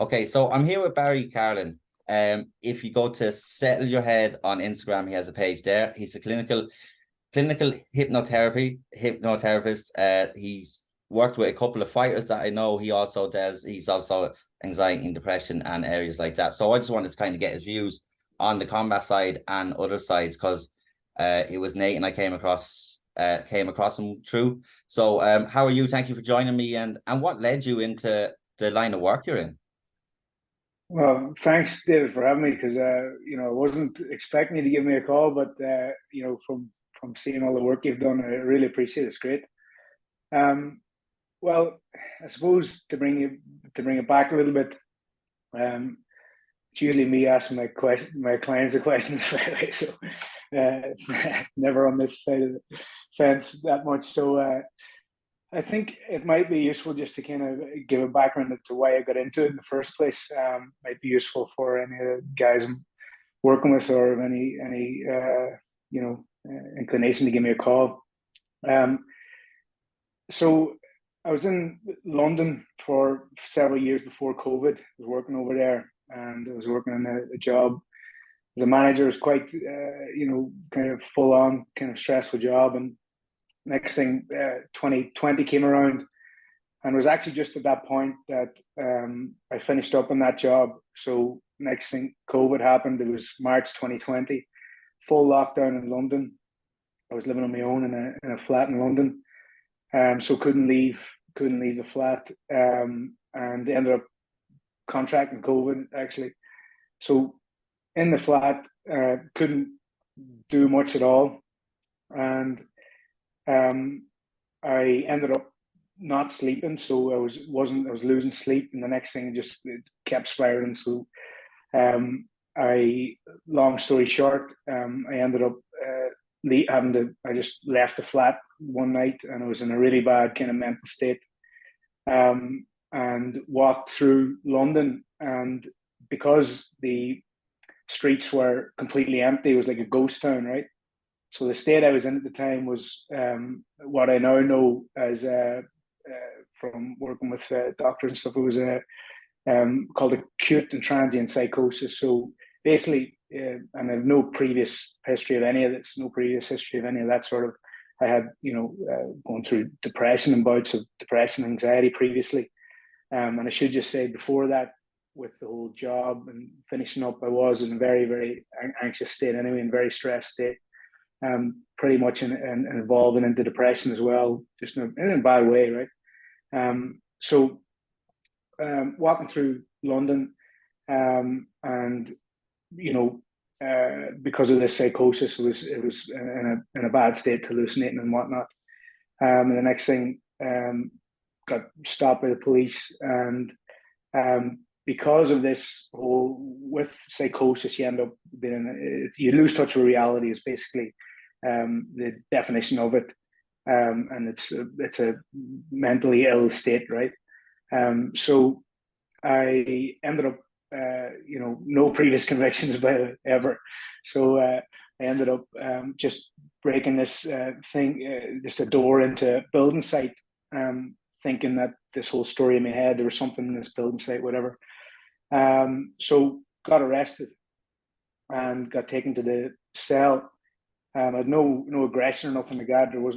Okay, so I'm here with Barry Carlin. If you go to Settle Your Head on Instagram, he has a page there. He's a clinical hypnotherapist. He's worked with a couple of fighters that I know. He's also anxiety and depression and areas like that. So I just wanted to kind of get his views on the combat side and other sides because it was Nate and I came across him through. So how are you? Thank you for joining me, and what led you into the line of work you're in? Well, thanks, David, for having me because I wasn't expecting you to give me a call, but from seeing all the work you've done, I really appreciate it. It's great. Um, well, I suppose to bring it back a little bit, um, it's usually me asking my clients the questions right away, so it's never on this side of the fence that much. So I think it might be useful just to kind of give a background to why I got into it in the first place. Might be useful for any of the guys I'm working with or inclination to give me a call. Um, so I was in London for several years before COVID. I was working over there, and I was working in a job as a manager. It was quite, kind of full on, kind of stressful job. And next thing, 2020 came around, and it was actually just at that point that I finished up on that job. So next thing, COVID happened. It was March 2020, full lockdown in London. I was living on my own in a flat in London, so couldn't leave the flat, and ended up contracting COVID actually. So in the flat, couldn't do much at all, and I ended up not sleeping, so I was losing sleep, and the next thing it kept spiraling. So I long story short, I ended up I just left the flat one night, and I was in a really bad kind of mental state, and walked through London, and because the streets were completely empty, it was like a ghost town, right? So the state I was in at the time was what I now know as from working with doctors and stuff. It was called acute and transient psychosis. So basically, and I have no previous history of any of this, no previous history of any of that sort of. I had, going through depression and bouts of depression and anxiety previously. And I should just say before that, with the whole job and finishing up, I was in a very, very anxious state anyway, in a very stressed state. Pretty much involving into depression as well, just in a bad way, right? So walking through London, and because of this psychosis, it was in a bad state, hallucinating and whatnot. And the next thing, got stopped by the police, and because of this whole with psychosis, you end up you lose touch with reality. Is basically the definition of it, and it's a mentally ill state, right? So I ended up, no previous convictions by ever. So I ended up just breaking this just a door into a building site, thinking that this whole story in my head, there was something in this building site, whatever. So got arrested and got taken to the cell. I had no aggression or nothing like that. There was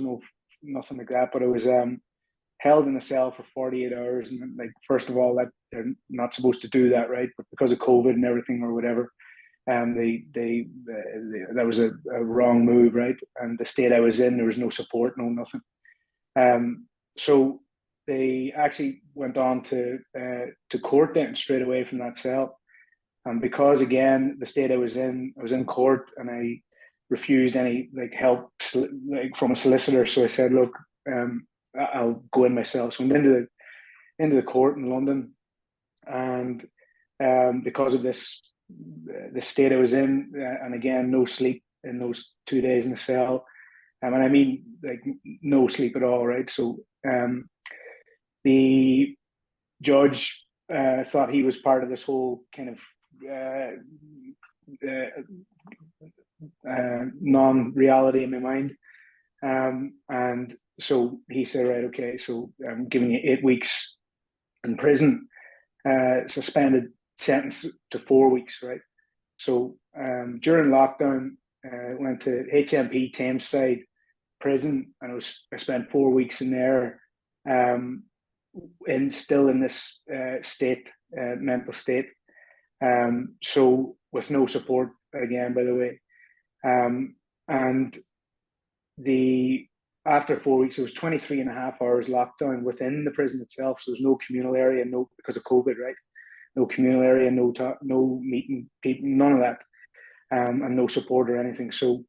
nothing like that, but I was held in a cell for 48 hours. And like, first of all, that they're not supposed to do that, right? But because of COVID and everything or whatever, that was a wrong move, right? And the state I was in, there was no support, no nothing. So they actually went on to court then straight away from that cell. And because again, the state I was in court, and I refused any like help like from a solicitor. So I said, look, I'll go in myself. So I went into the court in London, and because of this, the state I was in, and again, no sleep in those 2 days in the cell. And I mean, like no sleep at all, right? So the judge thought he was part of this whole kind of non-reality in my mind. And so he said, right, okay, so I'm giving you 8 weeks in prison. suspended sentence to 4 weeks, right? So during lockdown, went to HMP Tameside prison, and I spent 4 weeks in there, still in this mental state. So with no support again, by the way. And after 4 weeks, it was 23 and a half hours lockdown within the prison itself. So there's no communal area, because of COVID, right? No communal area, no meeting people, none of that, and no support or anything. So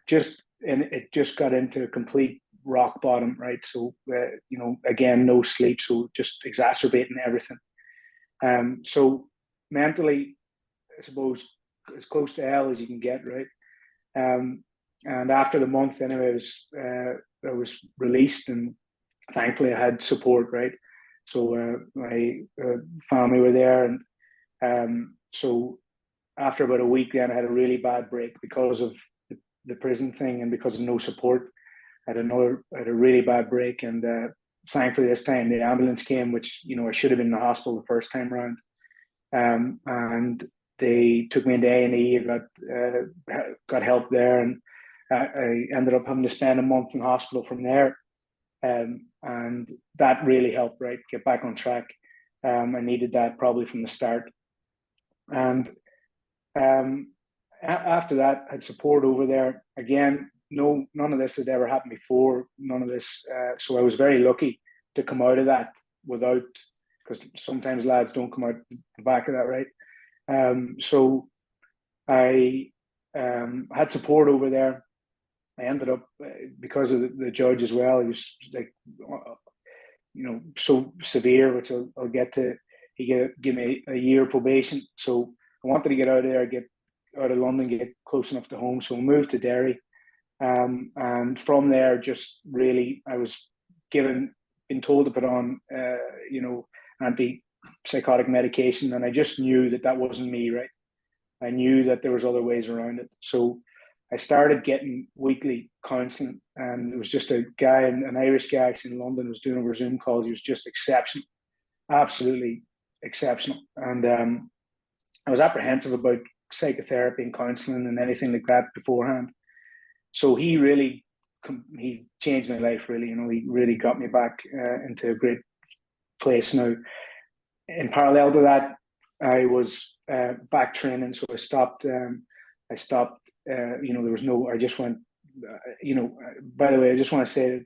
it just got into a complete rock bottom, right? So again, no sleep, so just exacerbating everything. So mentally, I suppose, as close to hell as you can get, right? And after the month, anyway, I was released, and thankfully I had support, right? So my family were there, and so after about a week, then I had a really bad break because of the prison thing and because of no support. I had a really bad break, and thankfully this time the ambulance came, which I should have been in the hospital the first time around, and they took me into A&E. Got help there, and I ended up having to spend a month in hospital from there, and that really helped, right, get back on track. I needed that probably from the start, and after that, I had support over there. Again, none of this had ever happened before. None of this, so I was very lucky to come out of that without, because sometimes lads don't come out the back of that, right? So I had support over there. I ended up, because of the judge as well, he was like, so severe, which I'll get to. He gave me a year probation. So I wanted to get out of there, get out of London, get close enough to home. So I moved to Derry. And from there, just really, I was been told to put on, antipsychotic medication. And I just knew that wasn't me, right? I knew that there was other ways around it. So I started getting weekly counselling, and it was just a guy, an Irish guy actually in London, was doing over Zoom calls. He was just exceptional, absolutely exceptional. And I was apprehensive about psychotherapy and counselling and anything like that beforehand. So he changed my life, really. He really got me back into a great place now. In parallel to that, I was back training, so I stopped. There was no. I just went. By the way, I just want to say that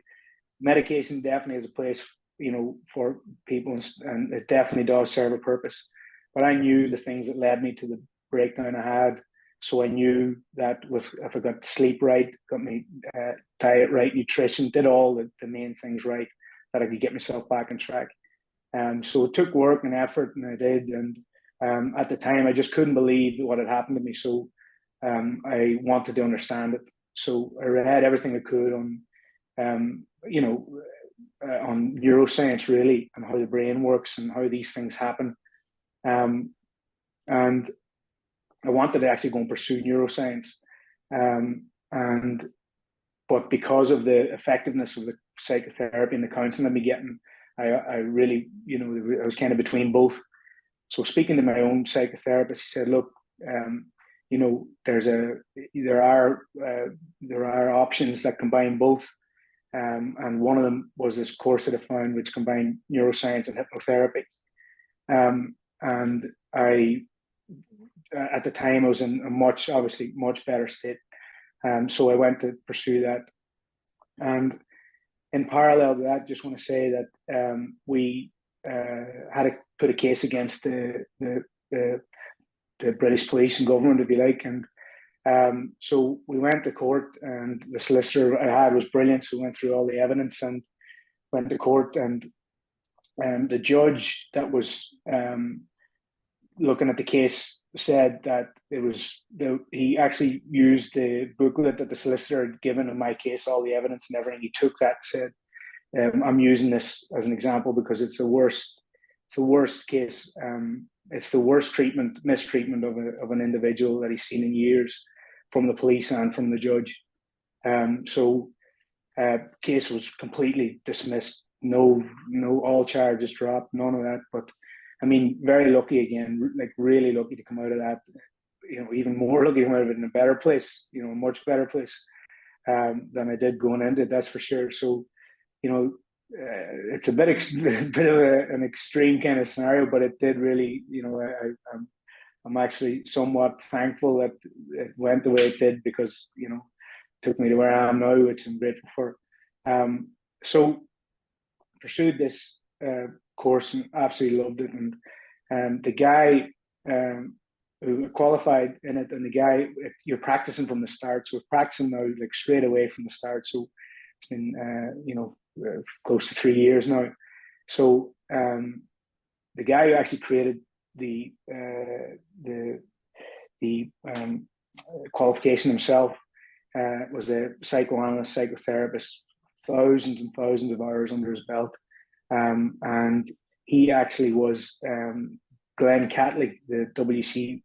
medication definitely has a place, for people, and it definitely does serve a purpose. But I knew the things that led me to the breakdown I had. So I knew that if I got sleep right, got my diet right, nutrition, did all the main things right, that I could get myself back on track. So it took work and effort, and I did. And at the time, I just couldn't believe what had happened to me. So I wanted to understand it. So I read everything I could on, on neuroscience, really, and how the brain works and how these things happen. And I wanted to actually go and pursue neuroscience. But because of the effectiveness of the psychotherapy and the counseling I'd be getting, I really, I was kind of between both. So speaking to my own psychotherapist, he said, look, there are options that combine both. And one of them was this course that I found, which combined neuroscience and hypnotherapy. And I, at the time, I was in a much better state. So I went to pursue that. And in parallel to that, just want to say that we had to put a case against the British police and government, if you like. And so we went to court, and the solicitor I had was brilliant. So we went through all the evidence and went to court. And the judge that was looking at the case said that he actually used the booklet that the solicitor had given in my case, all the evidence and everything. He took that and said, I'm using this as an example because it's the worst case. It's the worst mistreatment of an individual that he's seen in years, from the police and from the judge. So case was completely dismissed. No, all charges dropped, none of that. But I mean, very lucky again, like really lucky to come out of that. Even more lucky to come out of it in a better place. A much better place than I did going into it. That's for sure. So, it's a bit of an extreme kind of scenario, but it did really. I'm actually somewhat thankful that it went the way it did, because it took me to where I am now, which I'm grateful for. So pursued this course and absolutely loved it. And the guy who qualified in it, and the guy, you're practicing from the start. So we're practicing now, like straight away from the start. So it's been close to 3 years now. So the guy who actually created the qualification himself was a psychoanalyst, psychotherapist, thousands and thousands of hours under his belt. And he actually was Glenn Catley, the WBC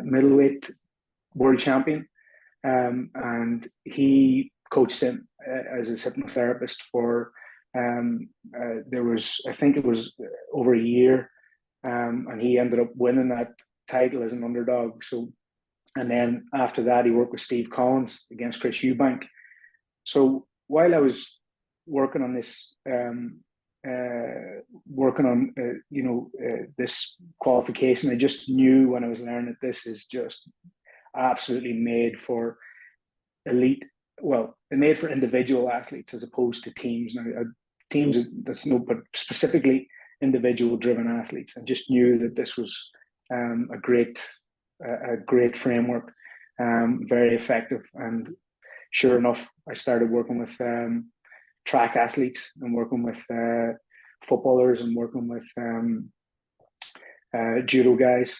middleweight world champion. And he coached him as his hypnotherapist for I think it was over a year, and he ended up winning that title as an underdog. So, and then after that, he worked with Steve Collins against Chris Eubank. So while I was working on this, this qualification, I just knew when I was learning that this is just absolutely made for elite. Well, made for individual athletes as opposed to teams. Now, teams, but specifically individual-driven athletes. I just knew that this was a great framework, very effective. And sure enough, I started working with track athletes and working with footballers and working with judo guys.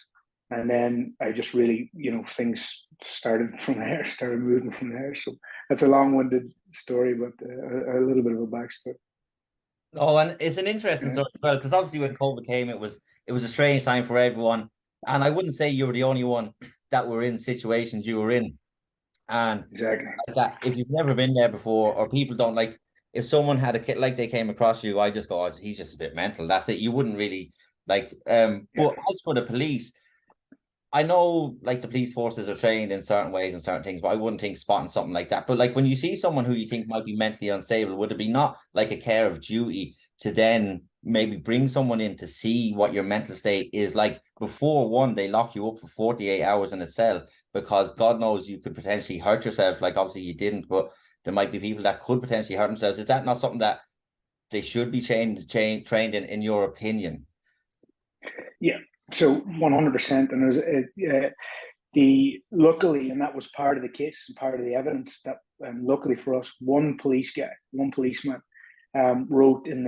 And then I just really, things started moving from there. So that's a long-winded story, but a little bit of a backstory. Oh, and it's an interesting story as well, because obviously when COVID came, it was a strange time for everyone. And I wouldn't say you were the only one that were in situations you were in. And exactly that if you've never been there before, or people don't like, if someone had a kid like they came across you, I just go, oh, he's just a bit mental. That's it. You wouldn't really like. But as for the police, I know like the police forces are trained in certain ways and certain things, but I wouldn't think spotting something like that. But like when you see someone who you think might be mentally unstable, would it be not like a care of duty to then maybe bring someone in to see what your mental state is like before they lock you up for 48 hours in a cell, because God knows you could potentially hurt yourself. Like obviously you didn't, but there might be people that could potentially hurt themselves. Is that not something that they should be trained in your opinion? Yeah. So 100%, and there's luckily, and that was part of the case and part of the evidence that, luckily for us, one policeman, wrote in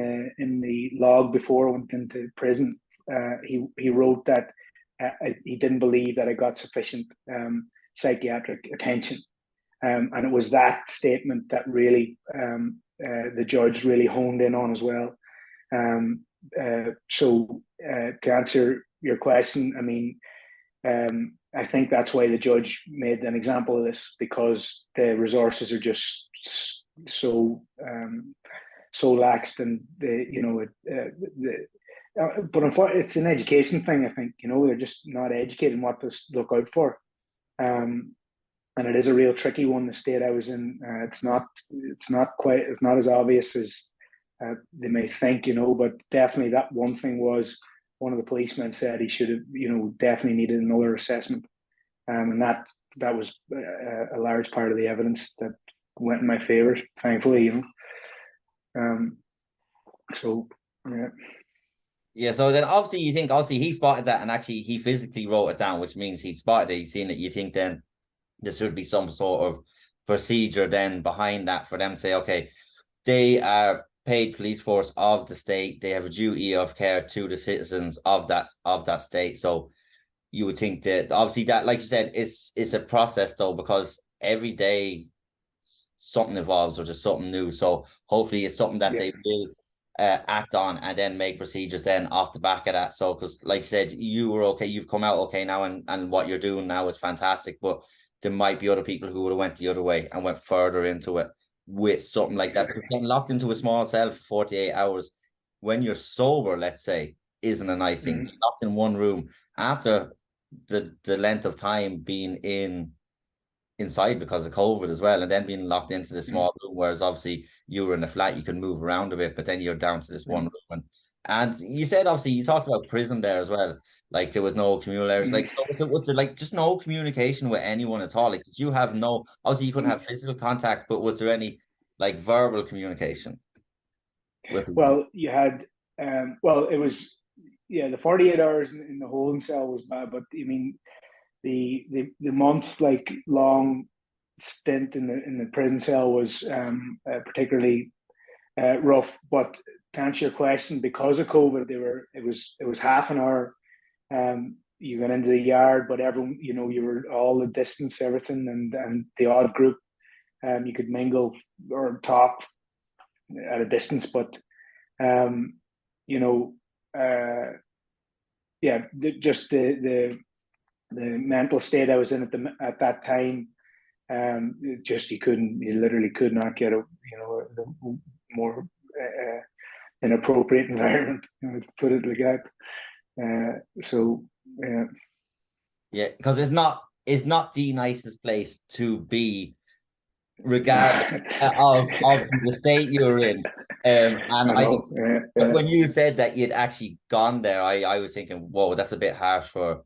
the log before I went into prison. He wrote that he didn't believe that I got sufficient psychiatric attention, and it was that statement that really the judge really honed in on as well. So to answer your question, I mean, I think that's why the judge made an example of this, because the resources are just so laxed, and but unfortunately, it's an education thing. I think they're just not educated in what to look out for, and it is a real tricky one. The state I was in, it's not as obvious as they may think, but definitely that one thing was, one of the policemen said he should have, definitely needed another assessment. And that was a large part of the evidence that went in my favor, thankfully, so, yeah. Yeah, so then obviously you think, he spotted that, and actually he physically wrote it down, which means he spotted it, he's seen it. You think then there should be some sort of procedure then behind that for them to say, okay, they are paid police force of the state, they have a duty of care to the citizens of that state. So you would think that obviously that, like you said, it's a process though, because every day something evolves or just something new. So hopefully it's something that they will act on and then make procedures then off the back of that. So because like you said, you were okay, you've come out okay now, and what you're doing now is fantastic, but there might be other people who would have went the other way and went further into it. with something like that. Because getting locked into a small cell for 48 hours when you're sober, let's say, isn't a nice thing. Locked in one room after the length of time being inside because of COVID as well, and then being locked into this small room, whereas obviously you were in a flat, you can move around a bit, but then you're down to this one room. And you said obviously you talked about prison there as well. Like there was no communal areas. Like so was there like just no communication with anyone at all? Like did you have no obviously you couldn't have physical contact, but was there any like verbal communication with people? Well, you had well, it was the 48 hours in the holding cell was bad, but I mean the month like long stint in the prison cell was particularly rough. But to answer your question, because of COVID, it was half an hour. You went into the yard, but everyone, you were all the distance, everything, and the odd group, you could mingle or talk at a distance. But you know, yeah, just the mental state I was in at that time, just you literally could not get a more inappropriate environment, to put it like that. So Yeah, because it's not the nicest place to be, regardless of obviously the state you're in. And I think when you said that you'd actually gone there, I was thinking, whoa, that's a bit harsh for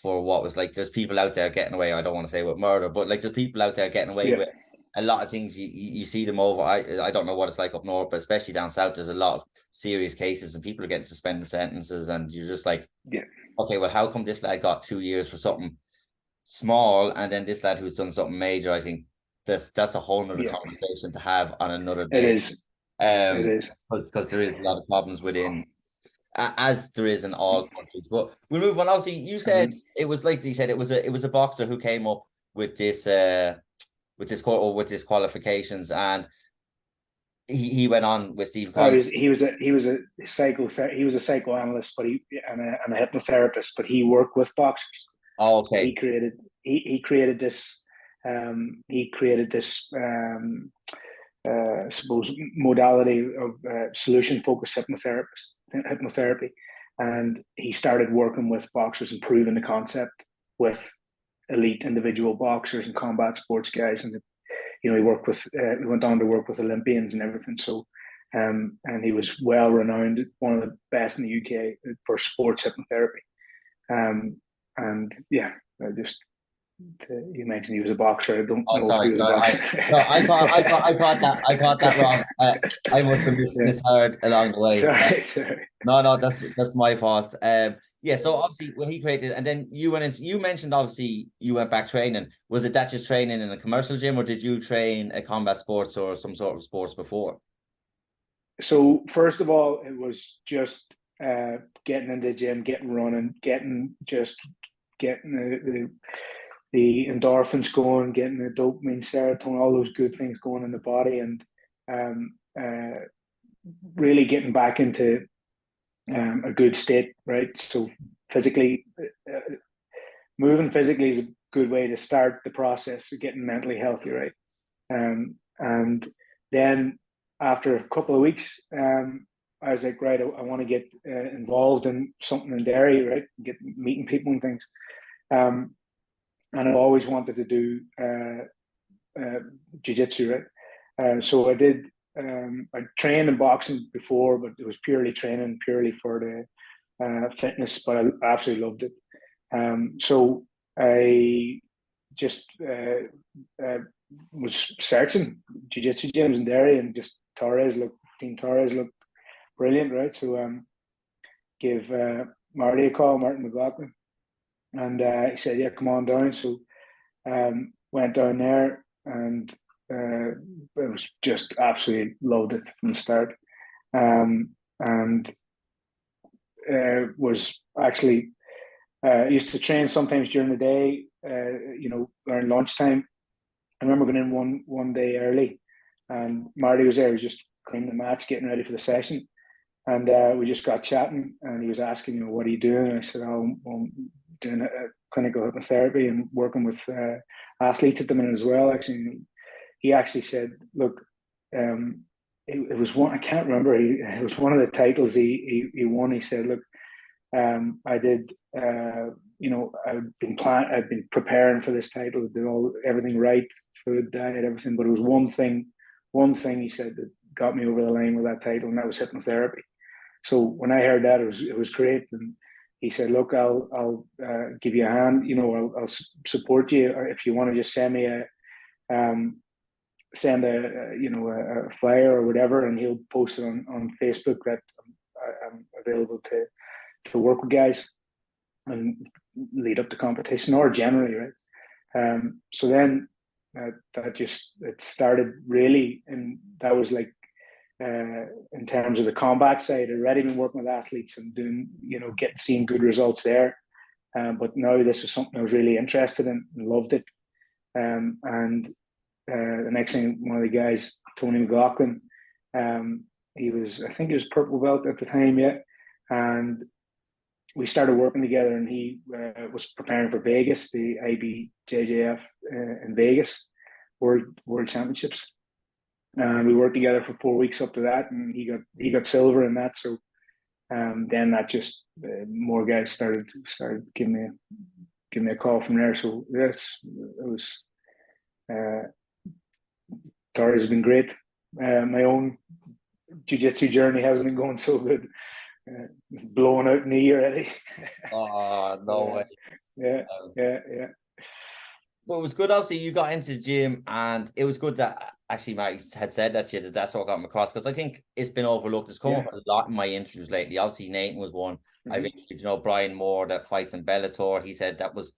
what was like. There's people out there getting away. I don't want to say with murder, but like there's people out there getting away with a lot of things. You see them over. I don't know what it's like up north, but especially down south, there's a lot of serious cases and people are getting suspended sentences, and you're just like, okay, well, how come this lad got 2 years for something small, and then this lad who's done something major? I think that's a whole nother conversation to have on another day. It is. It is Because there is a lot of problems within, as there is in all countries. But we'll move on. Obviously, you said it was like you said it was a boxer who came up with this with this qualifications, and he went on with Steve Oh, Collins. he was a psychoanalyst, but and a hypnotherapist, but he worked with boxers. Oh, okay. So he created this I suppose modality of solution focused hypnotherapy, and he started working with boxers and proving the concept with elite individual boxers and combat sports guys. And he went on to work with Olympians and everything. So and he was well renowned, one of the best in the UK for sports hypnotherapy. And yeah, you mentioned he was a boxer. I don't know if he was a boxer. I got that wrong. I must have misheard along the way. Sorry. No, that's my fault. Yeah. So obviously when he created, and then you went into, you mentioned obviously you went back training. Was it that just training in a commercial gym, or did you train a combat sports or some sort of sports before? So first of all, it was just getting into the gym, getting running, getting the endorphins going, getting the dopamine, serotonin, all those good things going in the body, and really getting back into a good state, right? So physically, moving physically is a good way to start the process of getting mentally healthy, right? And then after a couple of weeks, I was like, right, I want to get involved in something in Derry, right? Get meeting people and things. And I've always wanted to do jiu-jitsu, right? So I did. I trained in boxing before, but it was purely training, purely for the fitness. But I absolutely loved it. So I just was searching jiu-jitsu gyms in Derry, and just Team Torres looked brilliant, right? So gave Marty a call, Martin McLaughlin, and he said, "Yeah, come on down." So went down there, and it was just absolutely loved it from the start, and was actually used to train sometimes during the day, around lunchtime. I remember going in one day early, and Marty was there. He was just cleaning the mats, getting ready for the session, and we just got chatting. And he was asking, "What are you doing?" And I said, "Oh, I'm doing a clinical hypnotherapy and working with athletes at the minute as well." Actually, he actually said, "Look, it was one, I can't remember. It was one of the titles he won. He said, "Look, I did, I've been preparing for this title, did everything right, food, diet, everything. But it was one thing he said that got me over the line with that title, and that was hypnotherapy." So when I heard that, it was great. And he said, "Look, I'll give you a hand. I'll support you. Or if you want to just send me a flyer or whatever, and he'll post it on Facebook that I'm available to work with guys and lead up to competition or generally, right?" So then it started really, and that was like in terms of the combat side. I'd already been working with athletes and doing, seeing good results there. But now this was something I was really interested in and loved it. And the next thing, one of the guys, Tony McLaughlin, I think he was purple belt at the time, yeah. And we started working together, and he was preparing for Vegas, the IBJJF in Vegas World Championships. And we worked together for 4 weeks up to that, and he got silver in that. So then that just more guys started giving me a call from there. So yes, it was. Stories have been great. My own jiu-jitsu journey hasn't been going so good. Blowing out knee already. Oh, no way. Yeah. But it was good. Obviously, you got into the gym, and it was good that actually Marty had said that to you, that's what got him across, because I think it's been overlooked. It's come up a lot in my interviews lately. Obviously, Nathan was one. I've interviewed, Brian Moore that fights in Bellator. He said that was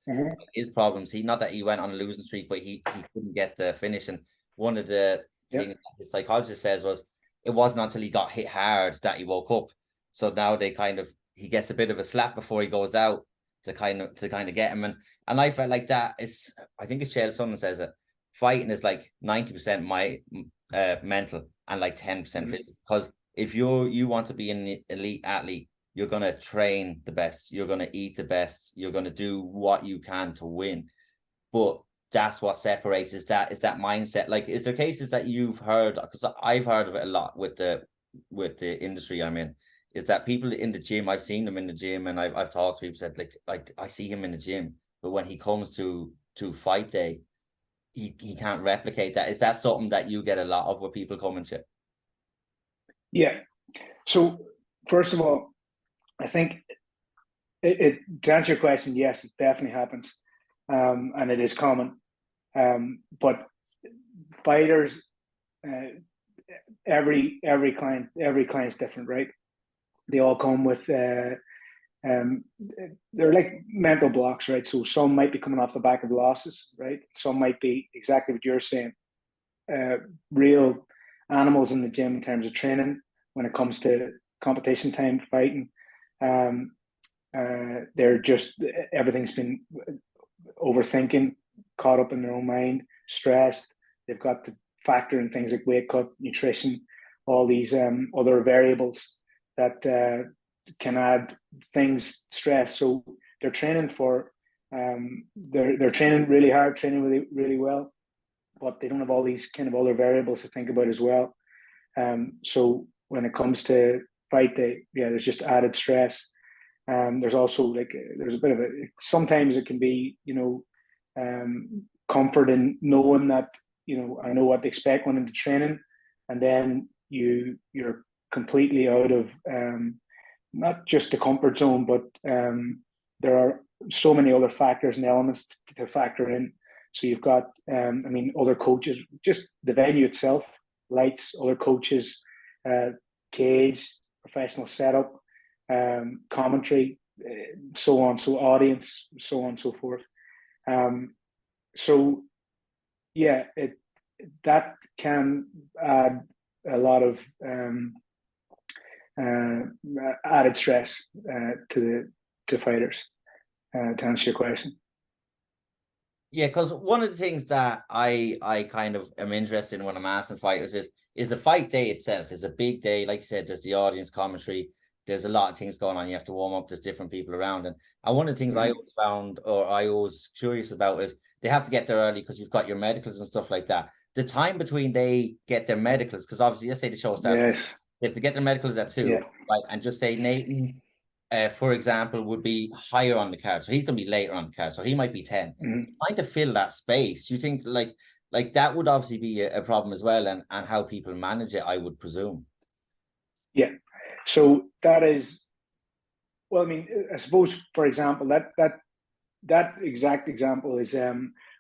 his problems. Not that he went on a losing streak, but he couldn't get the finish. And one of the things that his psychologist says was it wasn't until he got hit hard that he woke up. So now he gets a bit of a slap before he goes out to kind of get him. And I felt like that is, I think it's Chael Sonnen says it, fighting is like 90% mental and like 10% physical. Because if you want to be an elite athlete, you're going to train the best, you're going to eat the best, you're going to do what you can to win. But that's what separates is that mindset. Like, is there cases that you've heard, because I've heard of it a lot with the industry I'm in, is that people in the gym, I've seen them in the gym, and I've talked to people, said like I see him in the gym, but when he comes to fight day, he can't replicate that. Is that something that you get a lot of where people coming to? Yeah. So first of all, I think to answer your question, yes, it definitely happens, and it is common. But fighters, every client's different, right? They all come with they're like mental blocks, right? So some might be coming off the back of losses, right? Some might be exactly what you're saying, real animals in the gym in terms of training. When it comes to competition time, fighting, they're just, everything's been overthinking, caught up in their own mind, stressed. They've got to factor in things like weight cut, nutrition, all these other variables that can add things, stress. So they're training for they're training really hard, training really, really well, but they don't have all these kind of other variables to think about as well. So when it comes to fight day, there's just added stress. There's also there's a bit of sometimes it can be, comfort in knowing that, I know what to expect when into training, and then you're completely out of not just the comfort zone, but there are so many other factors and elements to factor in. So you've got, other coaches, just the venue itself, lights, other coaches, cage, professional setup, commentary, so on, so audience, so on and so forth. So yeah, that can add a lot of added stress to fighters. To answer your question. Yeah, because one of the things that I kind of am interested in when I'm asking fighters is the fight day itself is a big day. Like you said, there's the audience commentary. There's a lot of things going on. You have to warm up. There's different people around. And one of the things I always found, or I was curious about, is they have to get there early because you've got your medicals and stuff like that. the time between they get their medicals, because obviously, let's say the show starts, Yes. they have to get their medicals at 2, Yeah. right? And just say Nathan, for example, would be higher on the card, so he's going to be later on the card, so he might be 10. Trying to fill that space, do you think like that would obviously be a problem as well, and how people manage it, I would presume. Yeah. So that is, well, I mean, I suppose, for example, that exact example is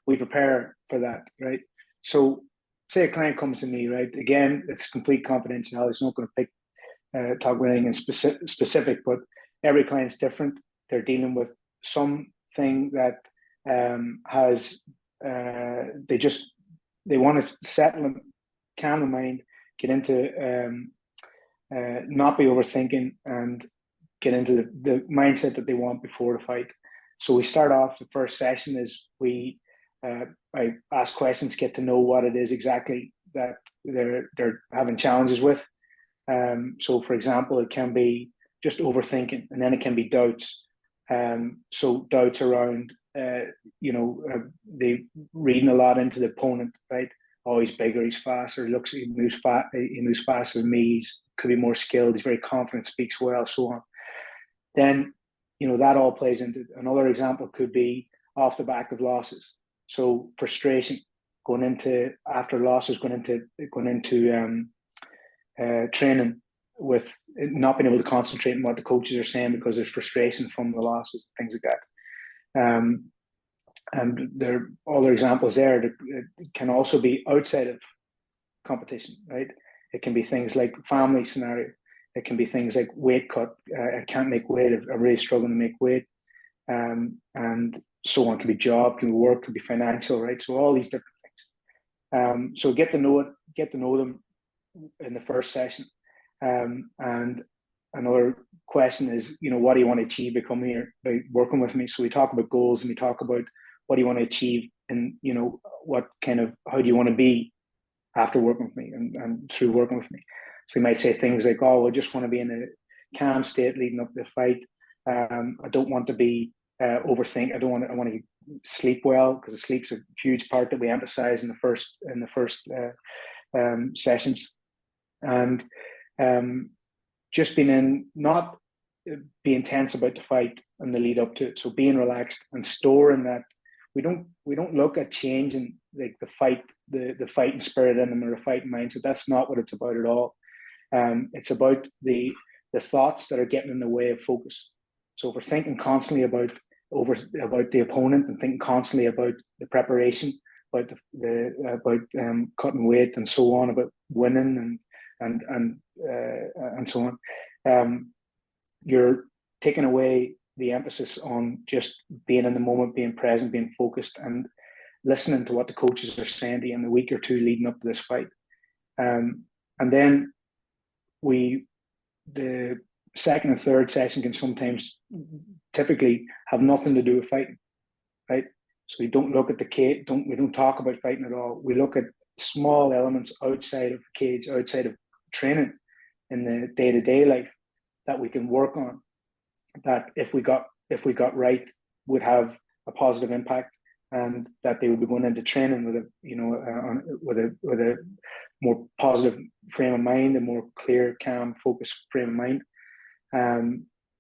we prepare for that, right? So say a client comes to me, right? Again, it's complete confidentiality. It's not going to talk about anything in specific, but every client's different. They're dealing with something that has they want to settle and calm the mind, get into not be overthinking, and get into the mindset that they want before the fight. So we start off, the first session is I ask questions, get to know what it is exactly that they're having challenges with. So for example, it can be just overthinking, and then it can be doubts. So doubts around, they reading a lot into the opponent, right? Oh, he's bigger, he's faster, he moves faster than me, could be more skilled, he's very confident, speaks well, so on. Then, that all plays into another example could be off the back of losses. So frustration going into after losses, going into training with not being able to concentrate on what the coaches are saying because there's frustration from the losses, things like that. And there are other examples there that it can also be outside of competition, right? It can be things like family scenario. It can be things like weight cut. I can't make weight. I'm really struggling to make weight. And so on. It can be job, can be work, can be financial, right? So all these different things. So get to know them in the first session. And another question is, what do you want to achieve by coming here, by working with me? So we talk about goals, and we talk about what do you want to achieve, and how do you want to be after working with me and through working with me. So you might say things like, oh, I just want to be in a calm state leading up to the fight. I don't want to be overthink. I want to sleep well, because sleep's a huge part that we emphasize in the first sessions. And just not being tense about the fight and the lead up to it. So being relaxed and storing that. We don't look at changing like the fighting spirit in them or the fighting mindset. That's not what it's about at all. It's about the thoughts that are getting in the way of focus. So if we're thinking constantly about the opponent and thinking constantly about the preparation, about cutting weight and so on, about winning and so on, you're taking away the emphasis on just being in the moment, being present, being focused, and listening to what the coaches are saying to you in the week or two leading up to this fight. And then the second and third session can sometimes typically have nothing to do with fighting, right? So we don't look at the cage, we don't talk about fighting at all. We look at small elements outside of the cage, outside of training in the day-to-day life that we can work on, that if we got right would have a positive impact, and that they would be going into training with a more positive frame of mind, a more clear, calm, focused frame of mind.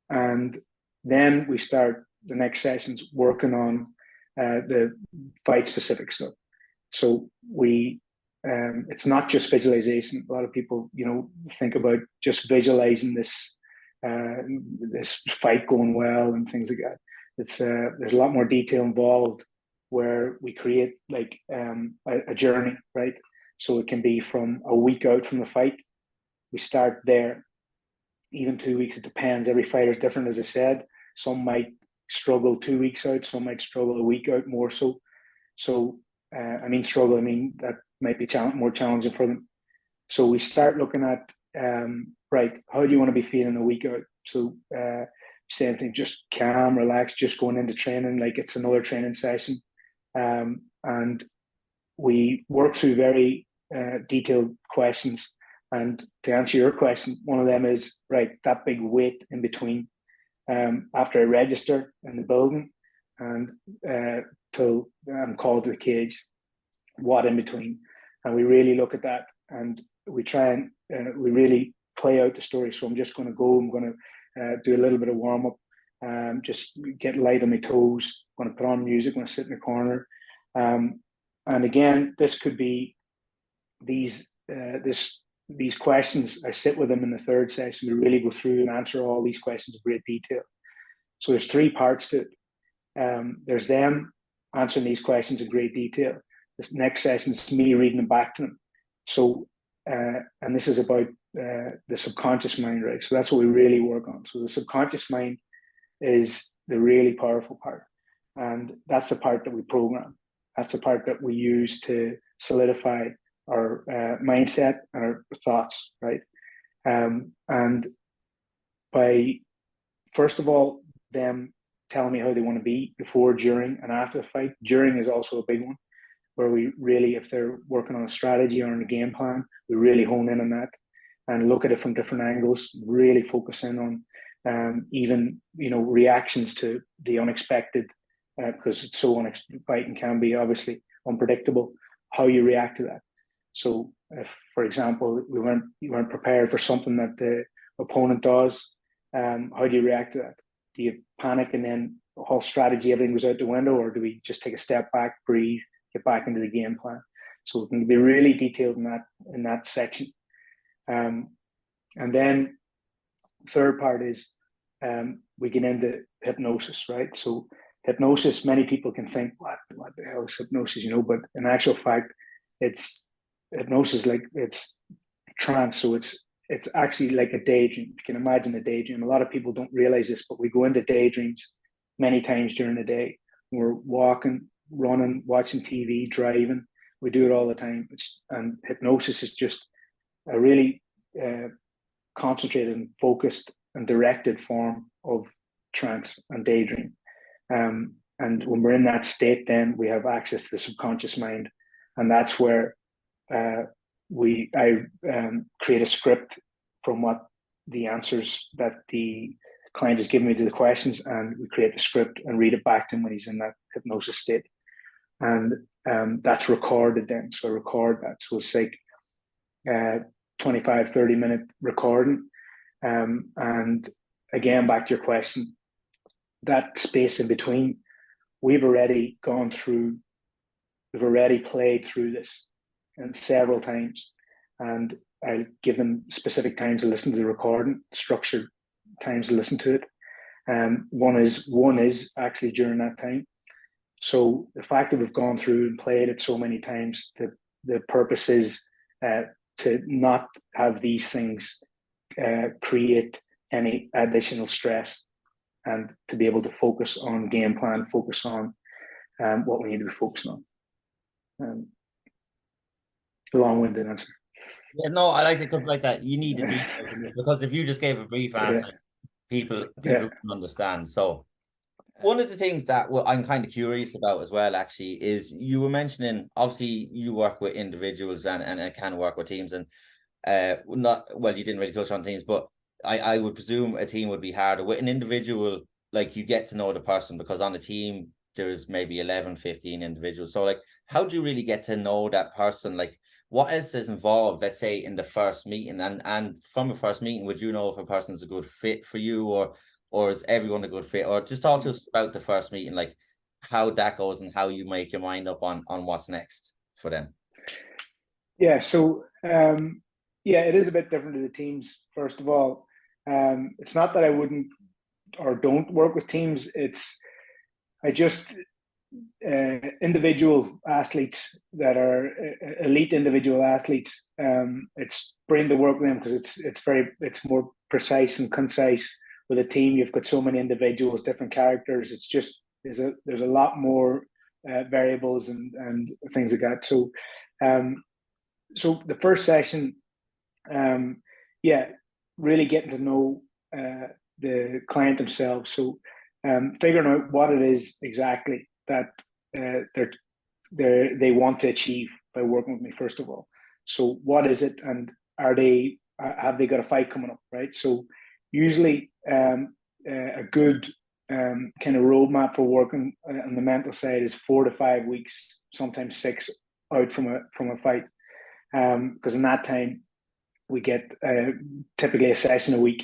And then we start the next sessions working on the fight specific stuff. So it's not just visualization. A lot of people, think about just visualizing this fight going well and things like that. It's there's a lot more detail involved, where we create like a journey, right? So it can be from a week out from the fight. We start there, even 2 weeks. It depends. Every fighter is different, as I said. Some might struggle 2 weeks out. Some might struggle a week out more so. So struggle. I mean that might be more challenging for them. So we start looking at right, how do you want to be feeling a week out? So same thing, just calm, relax, just going into training like it's another training session. And we work through very detailed questions. And to answer your question, one of them is, right, that big wait in between after I register in the building and till I'm called to the cage, what in between? and we really look at that, and we try and we really play out the story. So I'm just going to go. I'm going to do a little bit of warm up, just get light on my toes. I'm going to put on music. I'm going to sit in the corner, and again, this could be these questions. I sit with them in the third session. We really go through and answer all these questions in great detail. So there's three parts to it. There's them answering these questions in great detail. This next session is me reading them back to them. So, and this is about the subconscious mind, right? So that's what we really work on. So the subconscious mind is the really powerful part. And that's the part that we program. That's the part that we use to solidify our mindset and our thoughts, right? And by, first of all, them telling me how they want to be before, during, and after the fight. During is also a big one, where we really, if they're working on a strategy or on a game plan, we really hone in on that and look at it from different angles, really focus in on even, reactions to the unexpected, because it's so fighting can be obviously unpredictable, how you react to that. So if, for example, you weren't prepared for something that the opponent does, how do you react to that? Do you panic and then the whole strategy, everything goes out the window, or do we just take a step back, breathe, get back into the game plan? So we can be really detailed in that section. And then third part is we get into hypnosis, right? So hypnosis, many people can think, what the hell is hypnosis, but in actual fact, it's hypnosis, like it's trance. So it's actually like a daydream. You can imagine a daydream. A lot of people don't realize this, but we go into daydreams many times during the day. We're walking, running, watching TV, driving. We do it all the time. And hypnosis is just a really concentrated and focused and directed form of trance and daydream. And when we're in that state, then we have access to the subconscious mind. And that's where I create a script from what the answers that the client has given me to the questions, and we create the script and read it back to him when he's in that hypnosis state. And that's recorded then. So I record that. So it's like 25, 30-minute recording. And again, back to your question, that space in between, we've already played through this and several times, and I give them specific times to listen to the recording, structured times to listen to it. One is actually during that time. So the fact that we've gone through and played it so many times, the purpose is to not have these things create any additional stress, and to be able to focus on game plan, focus on what we need to be focusing on. Long-winded answer. Yeah, no, I like it because like that, you need the details in this, because if you just gave a brief answer, people can understand. So one of the things that I'm kind of curious about as well, actually, is you were mentioning, obviously you work with individuals and can work with teams, and you didn't really touch on teams, but I would presume a team would be harder. With an individual, like, you get to know the person, because on a team there's maybe 11, 15 individuals. So like, how do you really get to know that person? Like, what else is involved, let's say, in the first meeting? And from a first meeting, would you know if a person's a good fit for you, or is everyone a good fit? Or just talk to us about the first meeting, like how that goes and how you make your mind up on what's next for them. Yeah, so it is a bit different to the teams. First of all, it's not that I wouldn't or don't work with teams. I just individual athletes that are elite individual athletes. It's brilliant to work with them because it's more precise and concise. With a team, you've got so many individuals, different characters. It's just there's a lot more variables and things like that. So, so the first session, really getting to know the client themselves. So, figuring out what it is exactly that they want to achieve by working with me, first of all. So what is it, and have they got a fight coming up, right? So usually a good kind of roadmap for working on the mental side is 4 to 5 weeks, sometimes 6 out from a fight. because in that time we get typically a session a week.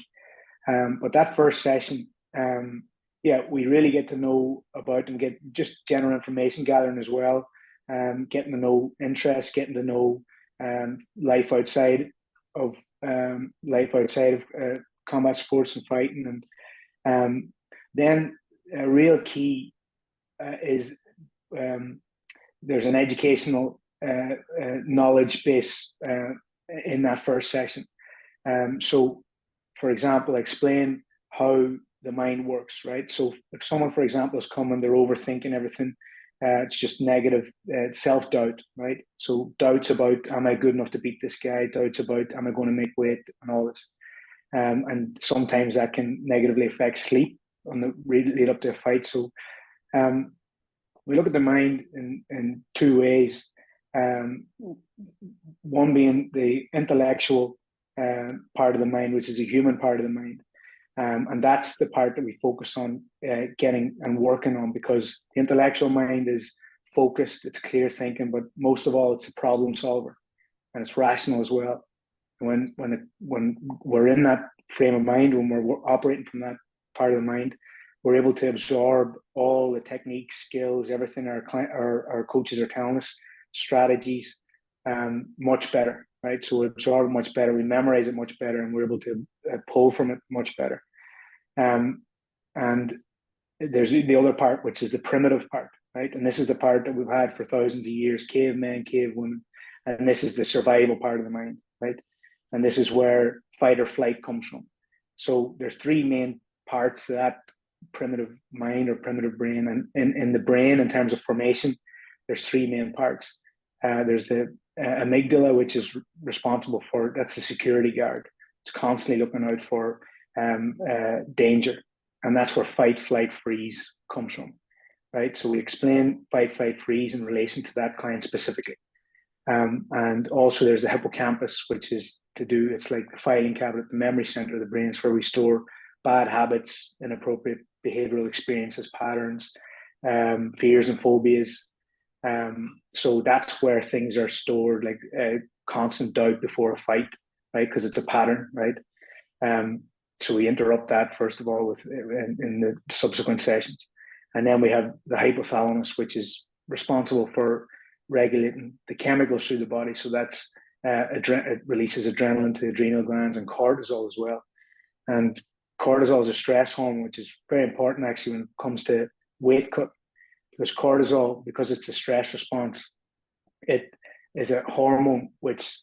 But that first session, yeah, we really get to know about and get just general information gathering as well, getting to know interests, getting to know life outside of combat sports and fighting, and then a real key is there's an educational knowledge base in that first session. So, for example, explain how the mind works, right? So if someone, for example, is coming, they're overthinking everything, it's just negative self-doubt, right? So doubts about, am I good enough to beat this guy? Doubts about, am I going to make weight and all this? And sometimes that can negatively affect sleep on the lead up to a fight. So we look at the mind in two ways. One being the intellectual part of the mind, which is a human part of the mind. And that's the part that we focus on getting and working on, because the intellectual mind is focused, it's clear thinking, but most of all, it's a problem solver, and it's rational as well. When we're in that frame of mind, when we're operating from that part of the mind, we're able to absorb all the techniques, skills, everything our coaches are telling us, strategies, much better, right? So we absorb it much better, we memorize it much better, and we're able to pull from it much better. And there's the other part, which is the primitive part, right? And this is the part that we've had for thousands of years, cavemen, cavewomen, and this is the survival part of the mind, right? And this is where fight or flight comes from. So there's three main parts to that primitive mind or primitive brain. And in the brain, in terms of formation, there's three main parts. There's the amygdala, which is responsible for, that's the security guard. It's constantly looking out for danger. And that's where fight, flight, freeze comes from, right? So we explain fight, flight, freeze in relation to that client specifically. And also there's the hippocampus, which is it's like the filing cabinet, the memory center of the brain. It's where we store bad habits, inappropriate behavioral experiences, patterns, fears and phobias. So that's where things are stored, like constant doubt before a fight, right? Because it's a pattern, right? So we interrupt that first of all in the subsequent sessions. And then we have the hypothalamus, which is responsible for regulating the chemicals through the body. So that's it releases adrenaline to the adrenal glands, and cortisol as well. And cortisol is a stress hormone, which is very important actually when it comes to weight cut. Because cortisol, because it's a stress response, it is a hormone which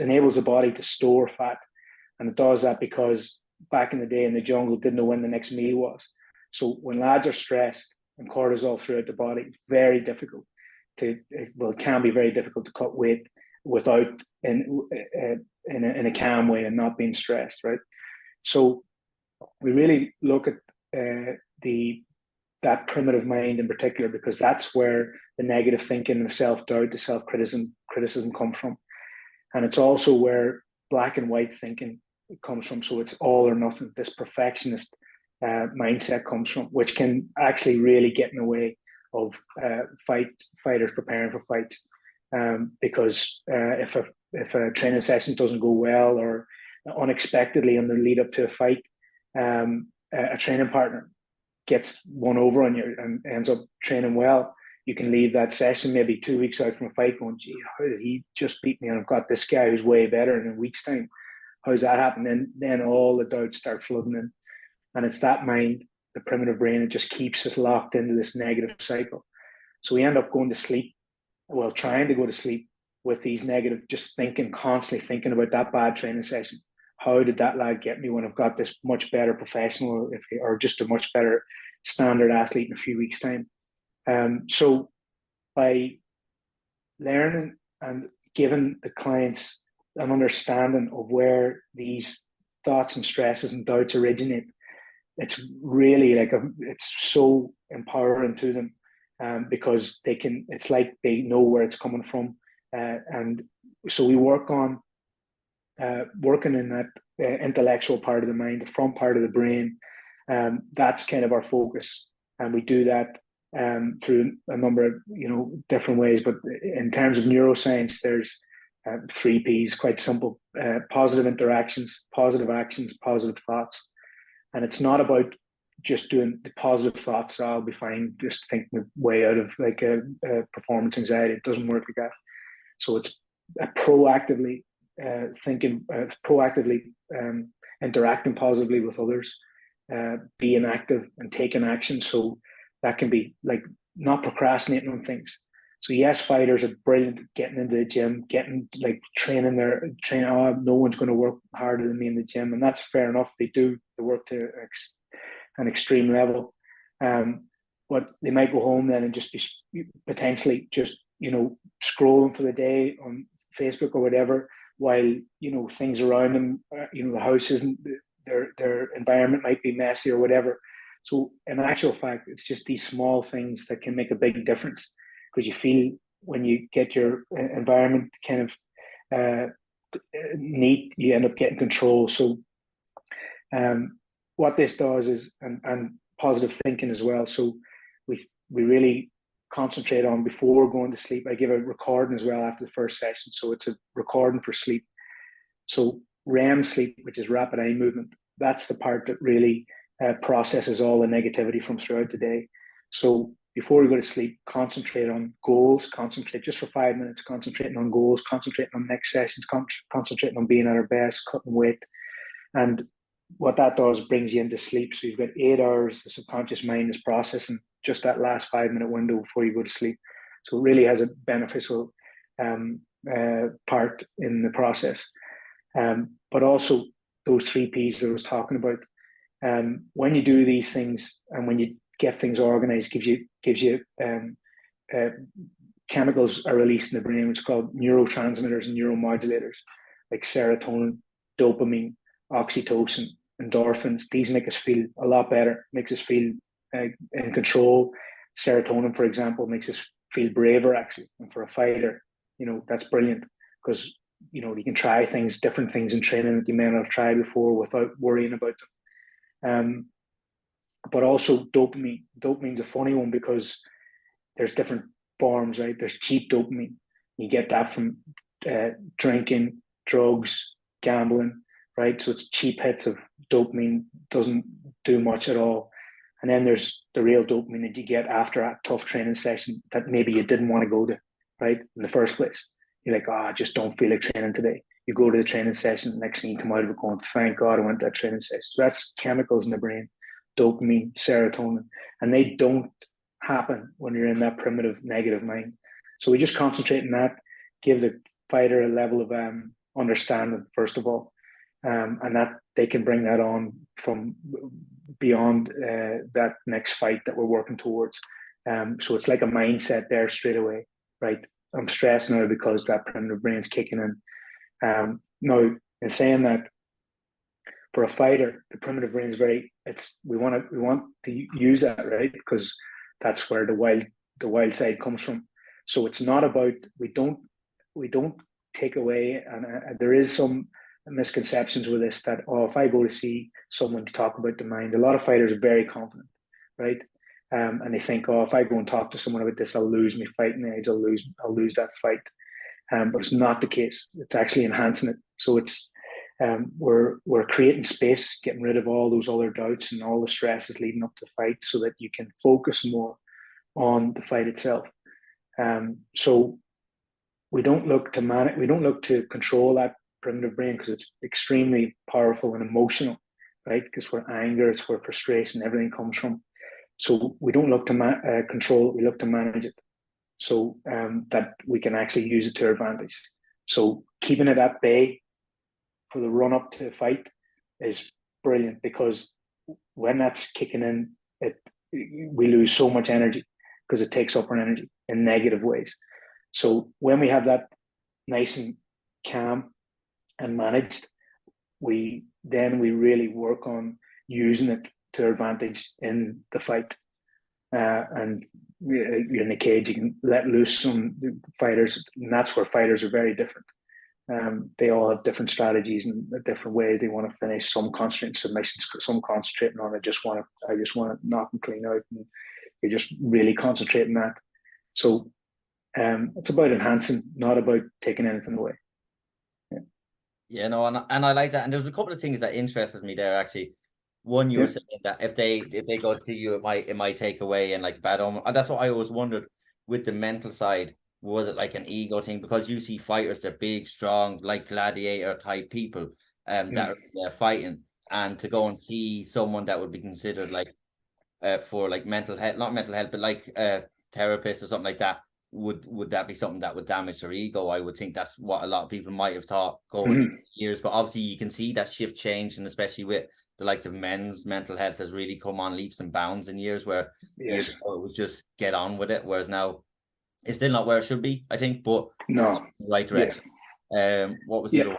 enables the body to store fat. And it does that because back in the day in the jungle, didn't know when the next meal was. So when lads are stressed and cortisol throughout the body, it's very difficult it can be very difficult to cut weight without in a calm way and not being stressed, right? So we really look at that primitive mind in particular, because that's where the negative thinking, the self-doubt, the self-criticism come from. And it's also where black and white thinking comes from. So it's all or nothing. This perfectionist mindset comes from, which can actually really get in the way of fighters preparing for fights. Because if a training session doesn't go well, or unexpectedly on the lead up to a fight, a training partner gets one over on you and ends up training well, you can leave that session maybe 2 weeks out from a fight going, gee, how did he just beat me? And I've got this guy who's way better in a week's time. How's that happen? And then all the doubts start flooding in. And it's that mind, the primitive brain, it just keeps us locked into this negative cycle. So we end up going to sleep, well, trying to go to sleep with these negative, just constantly thinking about that bad training session. How did that lad get me when I've got this much better professional or just a much better standard athlete in a few weeks' time? So by learning and giving the clients an understanding of where these thoughts and stresses and doubts originate, it's really it's so empowering to them, because it's like they know where it's coming from. And so we work on working in that intellectual part of the mind, the front part of the brain. That's kind of our focus. And we do that through a number of different ways. But in terms of neuroscience, there's three P's, quite simple: positive interactions, positive actions, positive thoughts. And it's not about just doing the positive thoughts. So I'll be fine, just thinking my way out of like a performance anxiety. It doesn't work like that. So it's proactively thinking, proactively interacting positively with others, being active and taking action. So that can be like not procrastinating on things. So yes, fighters are brilliant at getting into the gym, getting like training. Oh, no one's going to work harder than me in the gym, and that's fair enough. They do the work to an extreme level, but they might go home then and just be potentially just scrolling for the day on Facebook or whatever, while things around them, the house isn't, their environment might be messy or whatever. So in actual fact, it's just these small things that can make a big difference, because you feel when you get your environment kind of neat, you end up getting control. So what this does is, and positive thinking as well. So we really concentrate on, before going to sleep, I give a recording as well after the first session. So it's a recording for sleep. So REM sleep, which is rapid eye movement, that's the part that really processes all the negativity from throughout the day. So before we go to sleep, concentrate on goals, concentrate just for 5 minutes, concentrating on goals, concentrating on next sessions, concentrating on being at our best, cutting weight. And what that does, brings you into sleep. So you've got 8 hours, the subconscious mind is processing just that last 5 minute window before you go to sleep. So it really has a beneficial part in the process. But also those three P's that I was talking about, when you do these things and when you get things organized, gives you chemicals are released in the brain, which is called neurotransmitters and neuromodulators, like serotonin, dopamine, oxytocin, endorphins. These make us feel a lot better, makes us feel in control. Serotonin, for example, makes us feel braver, actually. And for a fighter, that's brilliant, because you can try different things in training that you may not have tried before without worrying about them. But also dopamine. Dopamine's a funny one, because there's different forms, right? There's cheap dopamine. You get that from drinking, drugs, gambling, right? So it's cheap hits of dopamine, doesn't do much at all. And then there's the real dopamine that you get after a tough training session that maybe you didn't want to go to, right? In the first place. You're like, I just don't feel like training today. You go to the training session, the next thing you come out of it going, thank God I went to that training session. So that's chemicals in the brain, dopamine, serotonin, and they don't happen when you're in that primitive negative mind. So we just concentrate on that, give the fighter a level of understanding, first of all, and that they can bring that on from beyond that next fight that we're working towards. So it's like a mindset there straight away, right? I'm stressed now because that primitive brain's kicking in. Now, in saying that, for a fighter, the primitive brain is we want to use that, right? Because that's where the wild side comes from. So it's not about, we don't take away, and there is some misconceptions with this, that if I go to see someone to talk about the mind, a lot of fighters are very confident, right? And they think, if I go and talk to someone about this, I'll lose my fighting edge, I'll lose that fight. But it's not the case. It's actually enhancing it. So it's we're creating space, getting rid of all those other doubts and all the stresses leading up to the fight, so that you can focus more on the fight itself. So we don't look to control that primitive brain, because it's extremely powerful and emotional, right? Because where anger, it's where frustration, everything comes from. So we don't look to control it, we look to manage it, so that we can actually use it to our advantage. So keeping it at bay for the run up to the fight is brilliant, because when that's kicking in, we lose so much energy, because it takes up our energy in negative ways. So when we have that nice and calm and managed, we really work on using it to our advantage in the fight. And you're in the cage, you can let loose some fighters, and that's where fighters are very different. They all have different strategies and different ways they want to finish. Some concentrating submissions, some concentrating on I just want to knock them clean out and you're just really concentrating that. So it's about enhancing, not about taking anything away. Yeah, no, and I like that. And there was a couple of things that interested me there actually. One, you were saying that if they go to see you, it might take away and like bad omen. And that's what I always wondered with the mental side. Was it like an ego thing? Because you see fighters, they're big, strong, like gladiator type people, that are fighting, and to go and see someone that would be considered like for like mental health, not mental health, but like therapist or something like that, would that be something that would damage their ego? I would think that's what a lot of people might have thought going years, but obviously you can see that shift change, and especially with the likes of men's mental health has really come on leaps and bounds in years where years ago it was just get on with it, whereas now it's still not where it should be, I think, but it's No. in the right direction. What was the other one?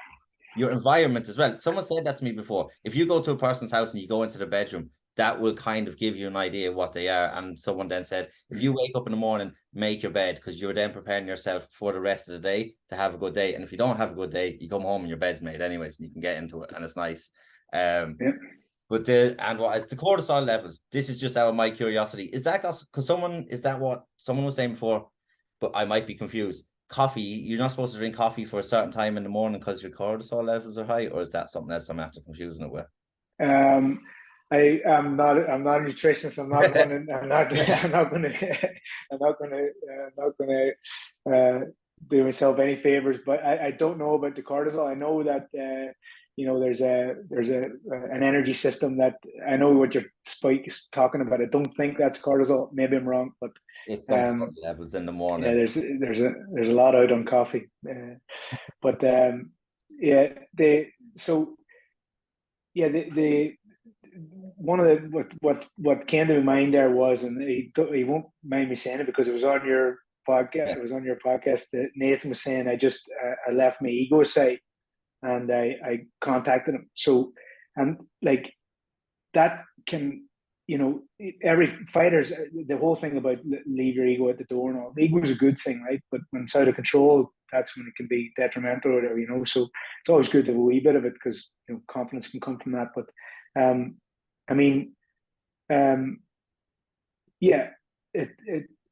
Your environment as well. Someone said that to me before. If you go to a person's house and you go into their bedroom, that will kind of give you an idea of what they are. And someone then said, if you wake up in the morning, make your bed, because you're then preparing yourself for the rest of the day to have a good day. And if you don't have a good day, you come home and your bed's made anyways, and you can get into it, and it's nice. But what is the cortisol levels? This is just out of my curiosity. Is that because what someone was saying before? But I might be confused. Coffee, you're not supposed to drink coffee for a certain time in the morning because your cortisol levels are high, or is that something else I'm after confusing it with? I'm not a nutritionist. I'm not going to. I'm not going to. I'm not going to do myself any favors. But I don't know about the cortisol. I know that there's an energy system that I know what your Spike is talking about. I don't think that's cortisol. Maybe I'm wrong, but it's some sort of levels in the morning. Yeah, there's a lot out on coffee, but yeah, the one of the what came to my mind there was, and he won't mind me saying it because it was on your podcast. Yeah. It was on your podcast that Nathan was saying. I left my ego aside, and I contacted him. So, and like that can, every fighter's the whole thing about leave your ego at the door and all. The ego is a good thing, right? But when it's out of control, that's when it can be detrimental or whatever, So it's always good to have a wee bit of it because confidence can come from that. But yeah,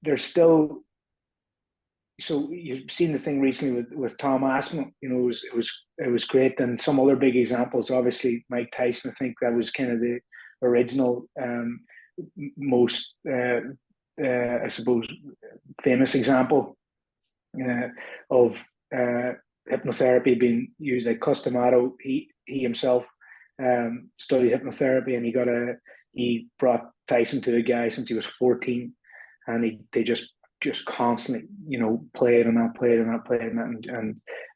there's still. So you've seen the thing recently with Tom Aspinall. It was great, and some other big examples. Obviously, Mike Tyson. I think that was kind of the original, most, I suppose, famous example of hypnotherapy being used. Like Customato, he himself studied hypnotherapy, and he brought Tyson to a guy since he was 14, and they just constantly, played on that,